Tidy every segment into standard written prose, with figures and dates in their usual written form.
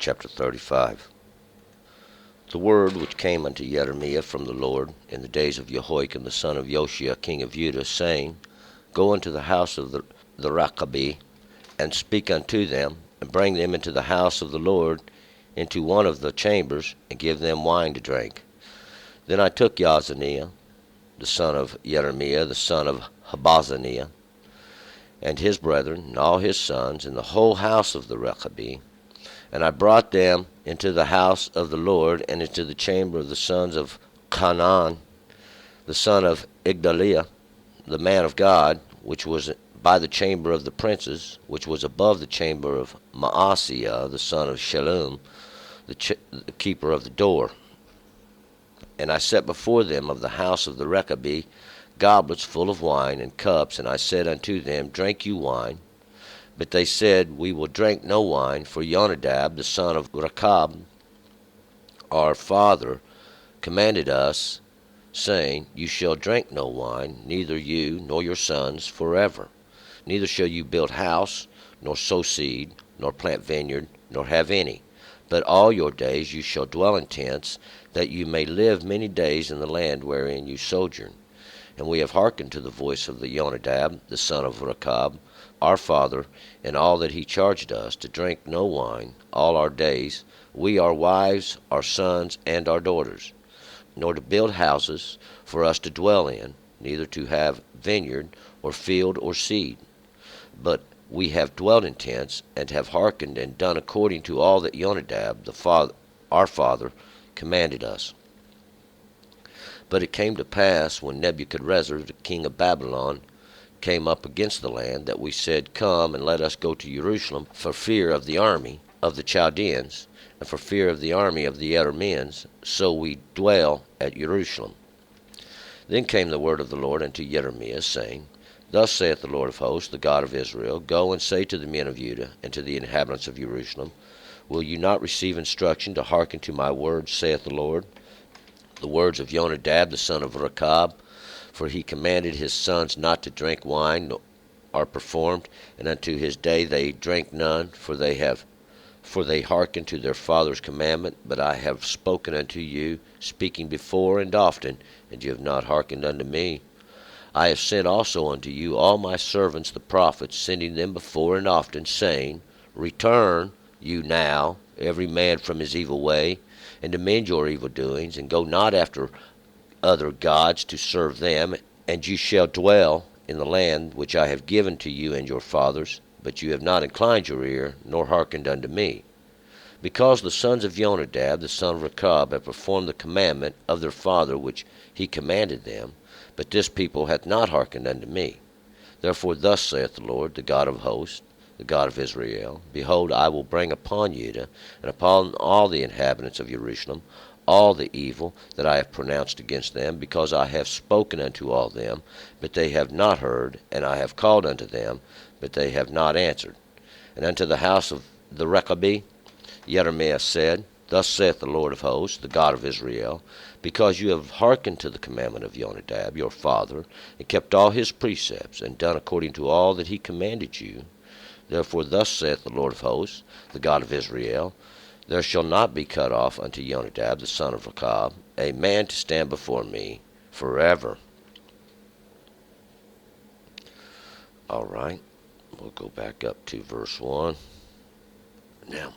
Chapter 35. The word which came unto Jeremiah from the Lord in the days of Jehoiakim the son of Josiah king of Judah, saying, Go unto the house of the Rechabi, and speak unto them, and bring them into the house of the Lord, into one of the chambers, and give them wine to drink. Then I took Yazaniah, the son of Jeremiah, the son of Habazaniah, and his brethren, and all his sons, and the whole house of the Rechabi, and I brought them into the house of the Lord, and into the chamber of the sons of Canaan, the son of Igdaliah, the man of God, which was by the chamber of the princes, which was above the chamber of Maaseiah, the son of Shallum, the keeper of the door. And I set before them of the house of the Rechabi goblets full of wine, and cups, and I said unto them, Drink you wine. But they said, We will drink no wine, for Jonadab, the son of Rechab, our father, commanded us, saying, You shall drink no wine, neither you nor your sons forever. Neither shall you build house, nor sow seed, nor plant vineyard, nor have any. But all your days you shall dwell in tents, that you may live many days in the land wherein you sojourn. And we have hearkened to the voice of the Jonadab, the son of Rechab, our father, in all that he charged us, to drink no wine all our days, we, our wives, our sons, and our daughters, nor to build houses for us to dwell in, neither to have vineyard, or field, or seed. But we have dwelt in tents, and have hearkened and done according to all that Jonadab, our father, commanded us. But it came to pass, when Nebuchadrezzar, the king of Babylon, came up against the land, that we said, Come, and let us go to Jerusalem, for fear of the army of the Chaldeans, and for fear of the army of the Arameans, so we dwell at Jerusalem. Then came the word of the Lord unto Jeremiah, saying, Thus saith the Lord of hosts, the God of Israel, Go and say to the men of Judah, and to the inhabitants of Jerusalem, Will you not receive instruction to hearken to my words, saith the Lord? The words of Jonadab, the son of Rechab, for he commanded his sons not to drink wine, are performed, and unto his day they drank none, for they hearkened to their father's commandment. But I have spoken unto you, speaking before and often, and you have not hearkened unto me. I have sent also unto you all my servants the prophets, sending them before and often, saying, Return you now, every man from his evil way, and amend your evil doings, and go not after other gods to serve them, and you shall dwell in the land which I have given to you and your fathers. But you have not inclined your ear, nor hearkened unto me. Because the sons of Jonadab, the son of Rechab, have performed the commandment of their father which he commanded them, but this people hath not hearkened unto me. Therefore thus saith the Lord, the God of hosts, the God of Israel, Behold, I will bring upon Judah, and upon all the inhabitants of Jerusalem, all the evil that I have pronounced against them, because I have spoken unto all them, but they have not heard, and I have called unto them, but they have not answered. And unto the house of the Rechabi Jeremiah said, Thus saith the Lord of hosts, the God of Israel, Because you have hearkened to the commandment of Jonadab your father, and kept all his precepts, and done according to all that he commanded you, therefore thus saith the Lord of hosts, the God of Israel, There shall not be cut off unto Jonadab the son of Rechab a man to stand before me forever. All right, we'll go back up to verse 1. Now,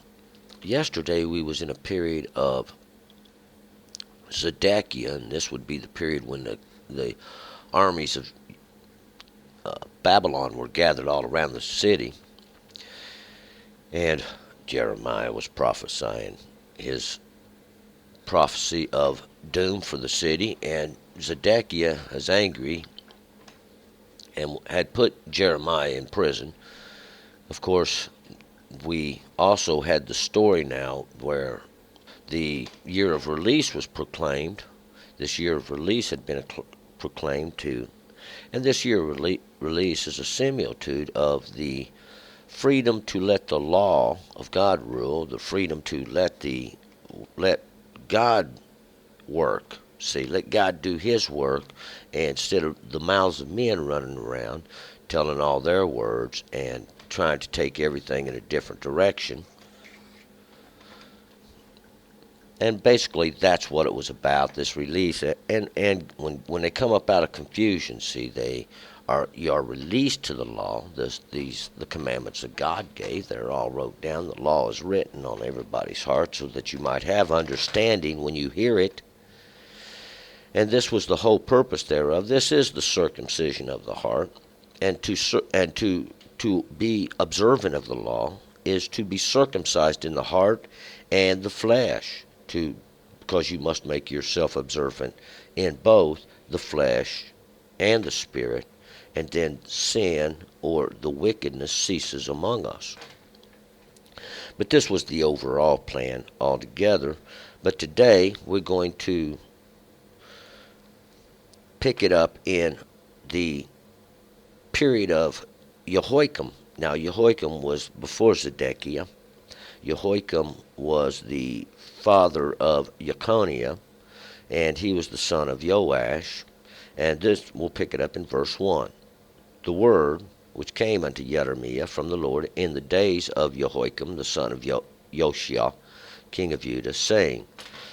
yesterday we was in a period of Zedekiah, and this would be the period when the armies of Babylon were gathered all around the city, and Jeremiah was prophesying his prophecy of doom for the city, and Zedekiah is angry and had put Jeremiah in prison. Of course, we also had the story now where the year of release was proclaimed. This year of release had been proclaimed too, and this year of release is a similitude of the freedom to let the law of God rule, the freedom to let God work. See, let God do his work, and instead of the mouths of men running around telling all their words and trying to take everything in a different direction. And basically, that's what it was about. This release, and when they come up out of confusion, see, you are released to the law. The commandments that God gave, they're all wrote down. The law is written on everybody's heart, so that you might have understanding when you hear it. And this was the whole purpose thereof. This is the circumcision of the heart, and to be observant of the law is to be circumcised in the heart and the flesh, because you must make yourself observant in both the flesh and the spirit, and then sin or the wickedness ceases among us. But this was the overall plan altogether. But today we're going to pick it up in the period of Jehoiakim. Now, Jehoiakim was before Zedekiah. Jehoiakim was the father of Jeconiah, and he was the son of Joash. And this, we'll pick it up in verse 1. The word which came unto Jeremiah from the Lord in the days of Jehoiakim, the son of Josiah, king of Judah, saying.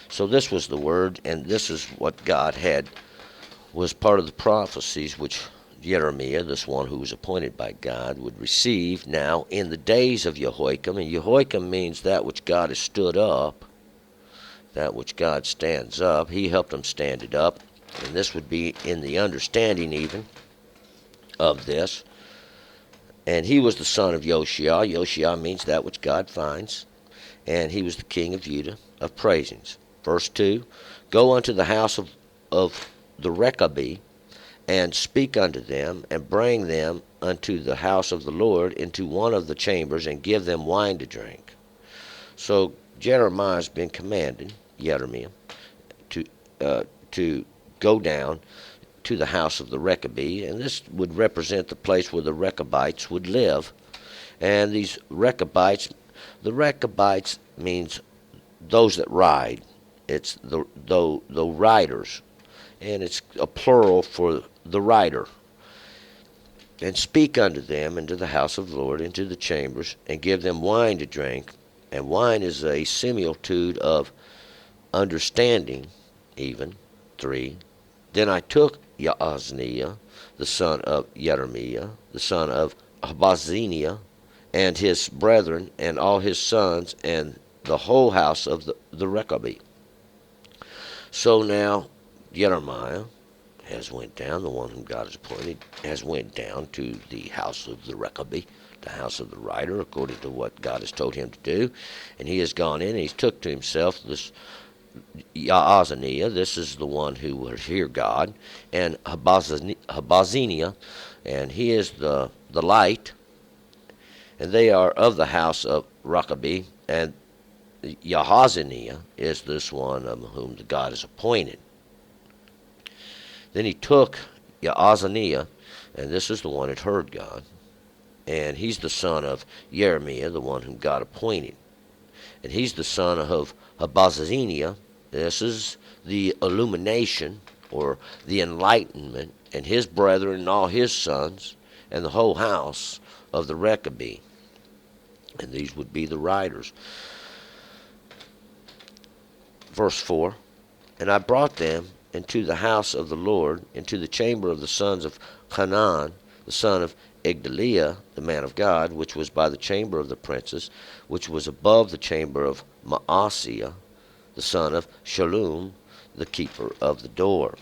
So this was the word, and this is what God had, was part of the prophecies which Jeremiah, this one who was appointed by God, would receive now in the days of Jehoiakim. And Jehoiakim means that which God has stood up, that which God stands up. He helped him stand it up. And this would be in the understanding even of this. And he was the son of Josiah. Josiah means that which God finds. And he was the king of Judah of praisings. Verse 2, go unto the house of the Rechabi, and speak unto them, and bring them unto the house of the Lord into one of the chambers, and give them wine to drink. So Jeremiah has been commanded, Jeremiah, to go down to the house of the Rechabi, and this would represent the place where the Rechabites would live. And these Rechabites, the Rechabites means those that ride. It's the riders, and it's a plural for the rider. And speak unto them into the house of the Lord, into the chambers, and give them wine to drink. And wine is a similitude of understanding, even. 3. Then I took Jaazaniah, the son of Jeremiah, the son of Habaziniah, and his brethren, and all his sons, and the whole house of the Rechabi. So now Jeremiah has went down, the one whom God has appointed, has went down to the house of the Rechabi, the house of the rider, according to what God has told him to do. And he has gone in, and he's took to himself this Jaazaniah, this is the one who will hear God, and Habaziniah, and he is the light, and they are of the house of Rechabi, and Jaazaniah is this one of whom God has appointed. Then he took Jaazaniah, and this is the one that heard God, and he's the son of Jeremiah, the one whom God appointed. And he's the son of Habaziniah. This is the illumination, or the enlightenment, and his brethren and all his sons, and the whole house of the Rechabi. And these would be the riders. Verse 4, and I brought them into the house of the Lord, into the chamber of the sons of Hanan, the son of Igdaliah, the man of God, which was by the chamber of the princes, which was above the chamber of Maaseiah, the son of Shallum, the keeper of the door.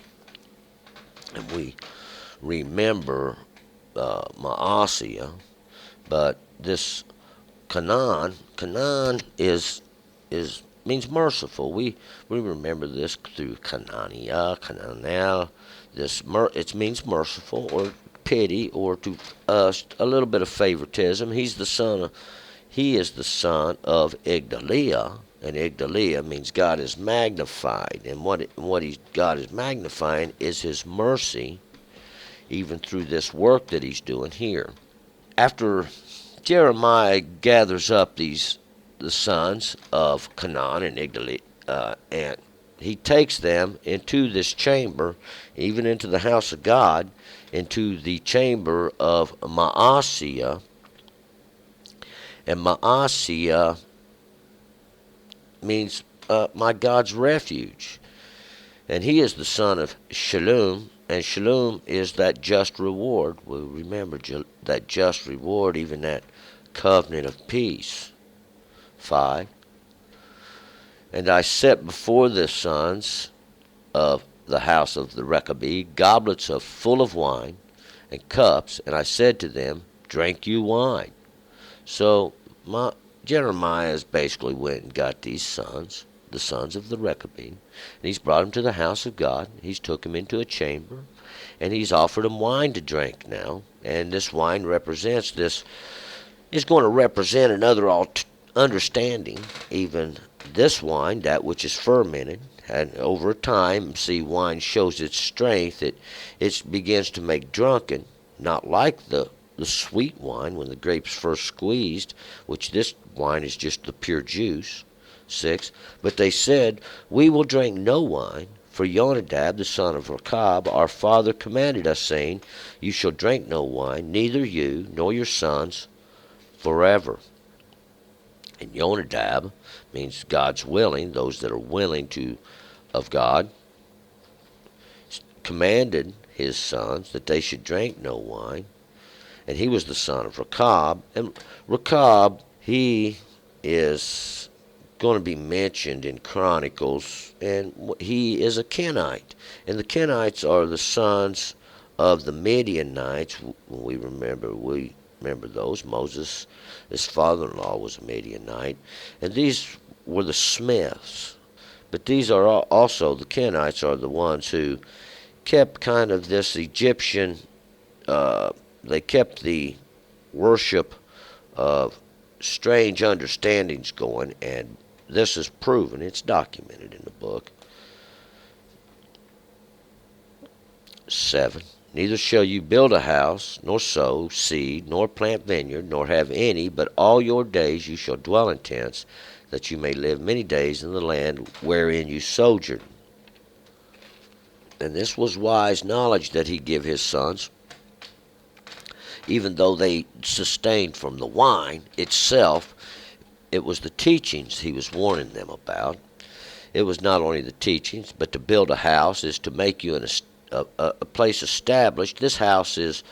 And we remember Maaseiah, but this Canaan is means merciful. We remember this through Canania, Cananel. It means merciful, or pity, or to us a little bit of favoritism. He is the son of Igdaliah, and Igdaliah means God is magnified. And what God is magnifying is His mercy, even through this work that He's doing here. After Jeremiah gathers up the sons of Canaan and Igdaliah, and he takes them into this chamber, even into the house of God, into the chamber of Maaseiah. And Maaseiah means my God's refuge. And he is the son of Shalom, and Shalom is that just reward. We remember that just reward, even that covenant of peace. 5. And I set before the sons of the house of the Rechabi goblets full of wine and cups, and I said to them, drink you wine. So Jeremiah's basically went and got these sons, the sons of the Rechabi, and he's brought them to the house of God. He's took them into a chamber, and he's offered them wine to drink now. And this wine represents this, is going to represent another understanding. Even this wine, that which is fermented, and over time, see, wine shows its strength. It begins to make drunken, not like the sweet wine when the grapes first squeezed, which this wine is just the pure juice. 6. But they said, we will drink no wine, for Jonadab the son of Rechab our father commanded us, saying, you shall drink no wine, neither you nor your sons, forever. And Jonadab means God's willing, those that are willing of God, commanded his sons that they should drink no wine. And he was the son of Rechab. And Rechab, he is going to be mentioned in Chronicles, and he is a Kenite. And the Kenites are the sons of the Midianites. We remember those. Moses, his father-in-law, was a Midianite. And these were the smiths. But these are also, the Kenites are the ones who kept kind of this Egyptian, they kept the worship of strange understandings going, and this is proven. It's documented in the book. 7. Neither shall you build a house, nor sow seed, nor plant vineyard, nor have any, but all your days you shall dwell in tents, that you may live many days in the land wherein you sojourn. And this was wise knowledge that he gave his sons, even though they sustained from the wine itself. It was the teachings he was warning them about. It was not only the teachings, but to build a house is to make you a place established. This house is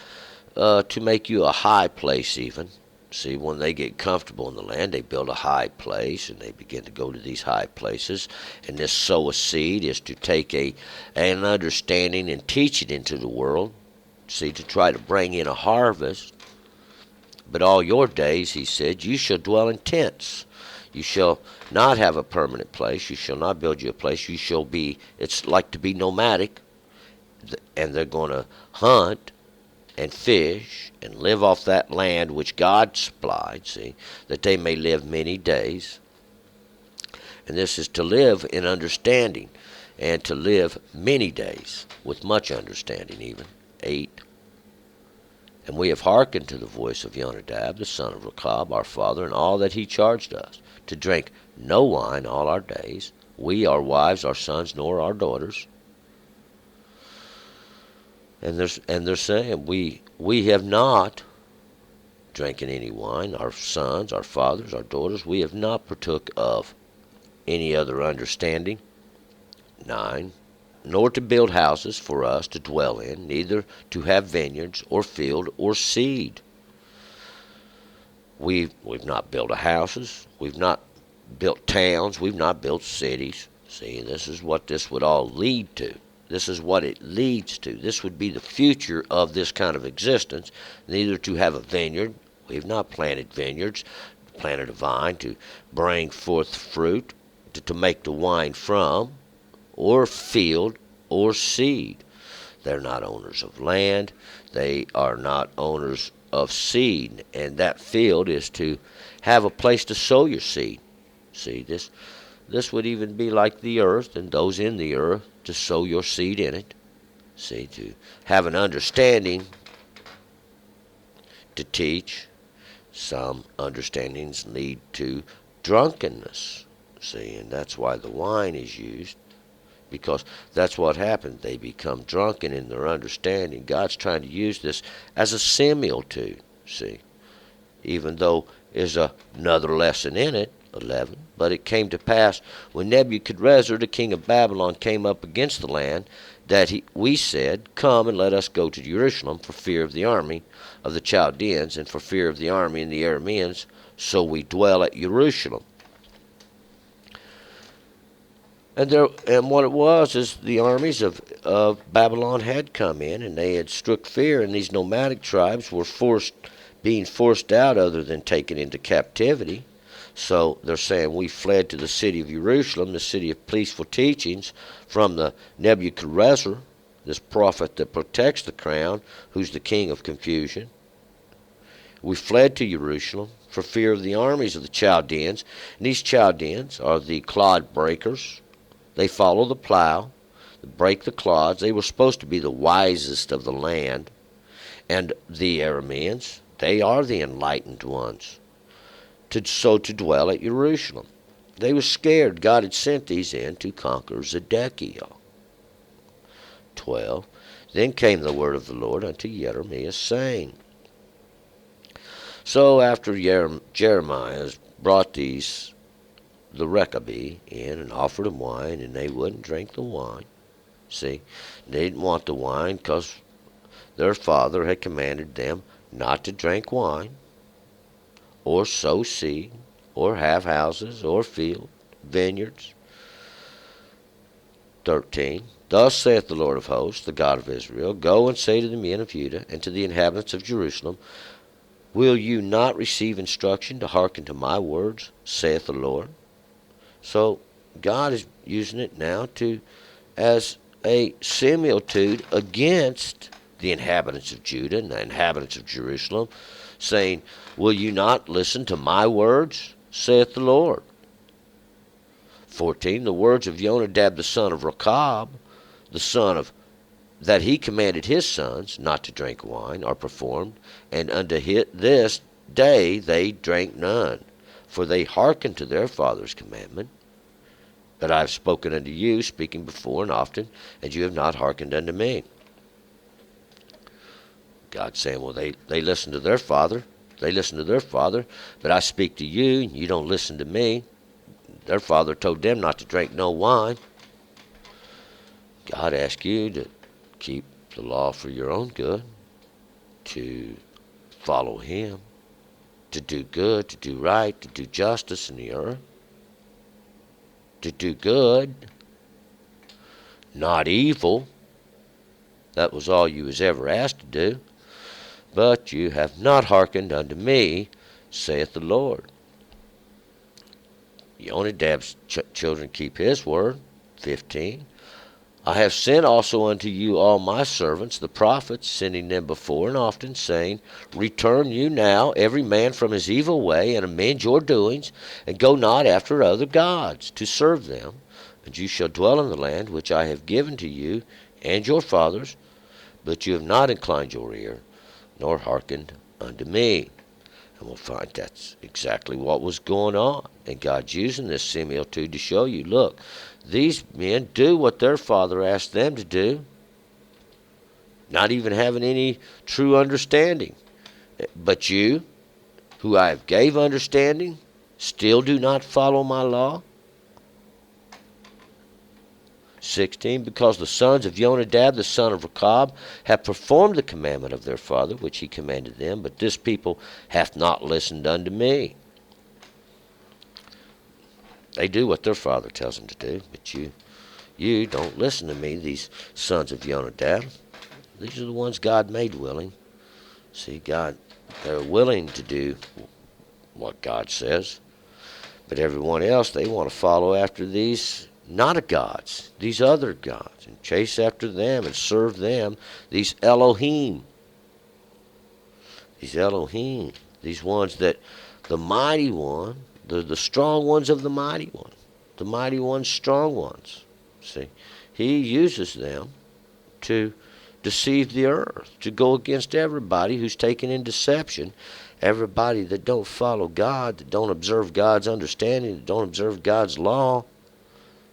to make you a high place even. See, when they get comfortable in the land, they build a high place, and they begin to go to these high places. And this sow a seed is to take an understanding and teach it into the world. See, to try to bring in a harvest. But all your days, he said, you shall dwell in tents. You shall not have a permanent place. You shall not build you a place. You shall be, it's like to be nomadic. And they're going to hunt and fish and live off that land which God supplied, see, that they may live many days. And this is to live in understanding, and to live many days with much understanding even. 8. And we have hearkened to the voice of Jonadab, the son of Rechab, our father, and all that he charged us, to drink no wine all our days, we, our wives, our sons, nor our daughters. And they're saying, we have not drinking any wine, our sons, our fathers, our daughters, we have not partook of any other understanding. 9. Nor to build houses for us to dwell in, neither to have vineyards or field or seed. We've not built houses, we've not built towns, we've not built cities. See, this is what this would all lead to. This is what it leads to. This would be the future of this kind of existence. Neither to have a vineyard. We've not planted vineyards, planted a vine to bring forth fruit, to make the wine from, or field, or seed. They're not owners of land. They are not owners of seed. And that field is to have a place to sow your seed. See, this would even be like the earth and those in the earth, to sow your seed in it. See, to have an understanding, to teach. Some understandings lead to drunkenness. See, and that's why the wine is used, because that's what happens. They become drunken in their understanding. God's trying to use this as a similitude, see, even though there's another lesson in it, 11. But it came to pass, when Nebuchadrezzar the king of Babylon came up against the land, that we said, Come and let us go to Jerusalem, for fear of the army of the Chaldeans, and for fear of the army and the Arameans. So we dwell at Jerusalem. And what it was is the armies of Babylon had come in, and they had struck fear, and these nomadic tribes were being forced out other than taken into captivity. So they're saying, we fled to the city of Jerusalem, the city of peaceful teachings, from the Nebuchadrezzar, this prophet that protects the crown, who's the king of confusion. We fled to Jerusalem for fear of the armies of the Chaldeans. And these Chaldeans are the clod breakers. They follow the plow, break the clods. They were supposed to be the wisest of the land. And the Arameans, they are the enlightened ones, to dwell at Jerusalem. They were scared. God had sent these in to conquer Zedekiah. 12. Then came the word of the Lord unto Jeremiah, saying. So after Jeremiah brought the Rechabi in and offered them wine, and they wouldn't drink the wine. See, they didn't want the wine because their father had commanded them not to drink wine, or sow seed, or have houses, or field, vineyards. 13. Thus saith the Lord of hosts, the God of Israel, Go and say to the men of Judah, and to the inhabitants of Jerusalem, Will you not receive instruction to hearken to my words, saith the Lord? So God is using it now as a similitude against the inhabitants of Judah and the inhabitants of Jerusalem, saying, Will you not listen to my words, saith the Lord? 14. The words of Jonadab the son of Rechab, the son of that he commanded his sons not to drink wine, are performed, and unto this day they drank none, for they hearkened to their father's commandment. But I have spoken unto you, speaking before and often, and you have not hearkened unto me. God's saying, well, they listen to their father. They listen to their father, but I speak to you, and you don't listen to me. Their father told them not to drink no wine. God asked you to keep the law for your own good, to follow him, to do good, to do right, to do justice in the earth, to do good, not evil. That was all you was ever asked to do. But you have not hearkened unto me, saith the Lord. Jonadab's children keep his word. 15. I have sent also unto you all my servants, the prophets, sending them before and often, saying, Return you now, every man from his evil way, and amend your doings, and go not after other gods, to serve them. And you shall dwell in the land which I have given to you and your fathers, but you have not inclined your ear, nor hearkened unto me. And we'll find that's exactly what was going on. And God's using this similitude to show you, look, these men do what their father asked them to do, not even having any true understanding. But you, who I have gave understanding, still do not follow my law. 16. Because the sons of Jonadab, the son of Rechab, have performed the commandment of their father, which he commanded them, but this people hath not listened unto me. They do what their father tells them to do, but you don't listen to me, these sons of Jonadab. These are the ones God made willing. See, God, they're willing to do what God says, but everyone else, they want to follow after these not gods, these other gods, and chase after them and serve them, these Elohim. These ones that the mighty one, the strong ones of the mighty ones, strong ones. See, he uses them to deceive the earth, to go against everybody who's taken in deception, everybody that don't follow God, that don't observe God's understanding, that don't observe God's law,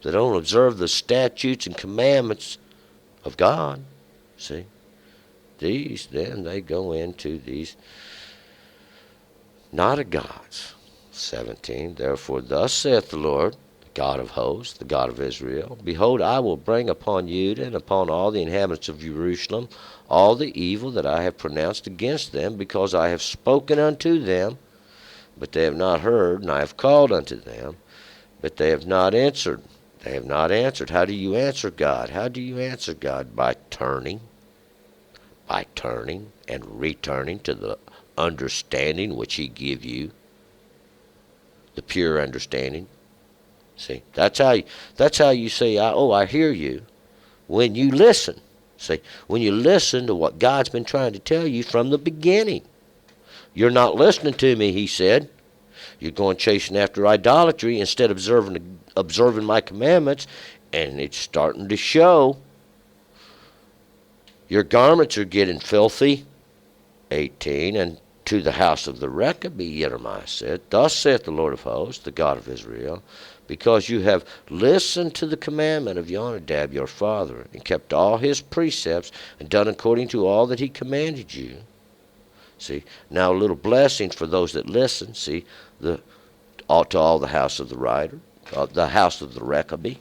that don't observe the statutes and commandments of God. See, these, then they go into these not a gods. 17. Therefore thus saith the Lord, the God of hosts, the God of Israel, Behold, I will bring upon Judah and upon all the inhabitants of Jerusalem all the evil that I have pronounced against them, because I have spoken unto them, but they have not heard, and I have called unto them, but they have not answered. They have not answered. How do you answer God? How do you answer God? By turning and returning to the understanding which he give you, the pure understanding. See, that's how you say, I hear you, when you listen. See, when you listen to what God's been trying to tell you from the beginning. You're not listening to me, he said. You're going chasing after idolatry instead of observing my commandments, and it's starting to show. Your garments are getting filthy. 18. And to the house of the Rechabi, Jeremiah said, Thus saith the Lord of hosts, the God of Israel, because you have listened to the commandment of Jonadab your father, and kept all his precepts, and done according to all that he commanded you. See, now a little blessing for those that listen. See, to all the house of the rider, the house of the Rechabi.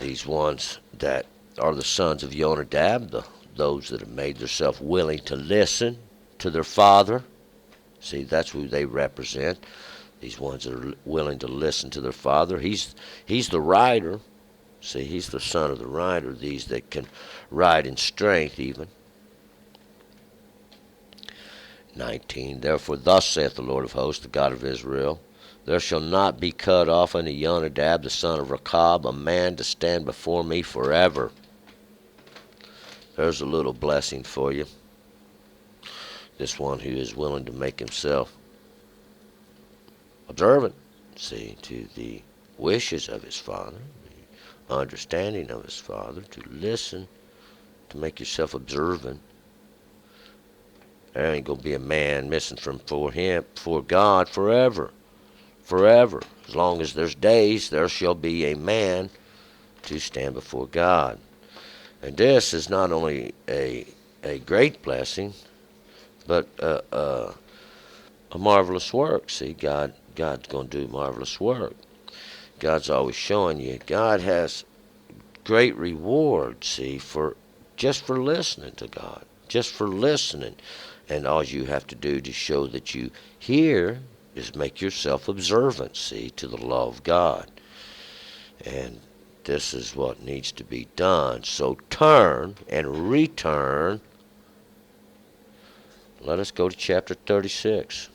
These ones that are the sons of Jonadab, those that have made themselves willing to listen to their father. See, that's who they represent. These ones that are willing to listen to their father. He's the rider. See, he's the son of the rider. These that can ride in strength even. 19. Therefore thus saith the Lord of hosts, the God of Israel, There shall not be cut off unto Jonadab the son of Rechab a man to stand before me forever. There's a little blessing for you. This one who is willing to make himself observant, see, to the wishes of his father, the understanding of his father, to listen, to make yourself observant. There ain't going to be a man missing from before God forever. Forever. As long as there's days, there shall be a man to stand before God. And this is not only a great blessing, but a marvelous work. See, God's going to do marvelous work. God's always showing you. God has great reward, see, just for listening to God. Just for listening. And all you have to do to show that you hear is make yourself observant, see, to the law of God. And this is what needs to be done. So turn and return. Let us go to chapter 36.